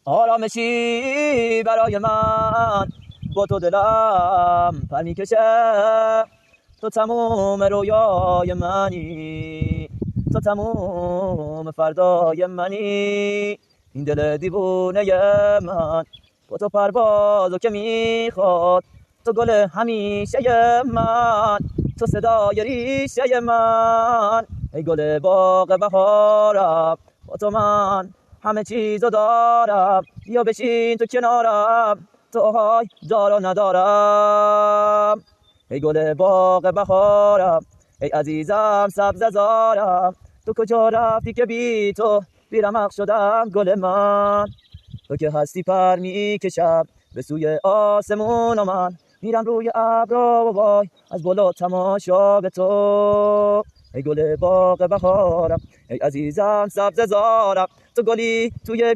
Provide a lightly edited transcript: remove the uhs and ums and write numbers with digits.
آرامشی برای من با تو دلم پر میکشه. تو تموم رویای منی، تو تموم فردای منی. این دل دیوونه من با تو پروازو که میخواد. تو گل همیشه من، تو صدای ریشه من. ای گل باغ بهارم، با تو من همه چیزو دارم. بیا بشین تو کنارم، تو های دار و ندارم. ای گل باغ بهارم، ای عزیزم سبزه زارم. تو کجا رفتی که بی تو بیرمق شدم گل من؟ تو که هستی پر میکشم به سوی آسمون و من میرم روی ابرا و وای از بالا تماشا به تو. ای گل باغ بهارم، ای عزیزم سبزه زارم. تو گلی توی گل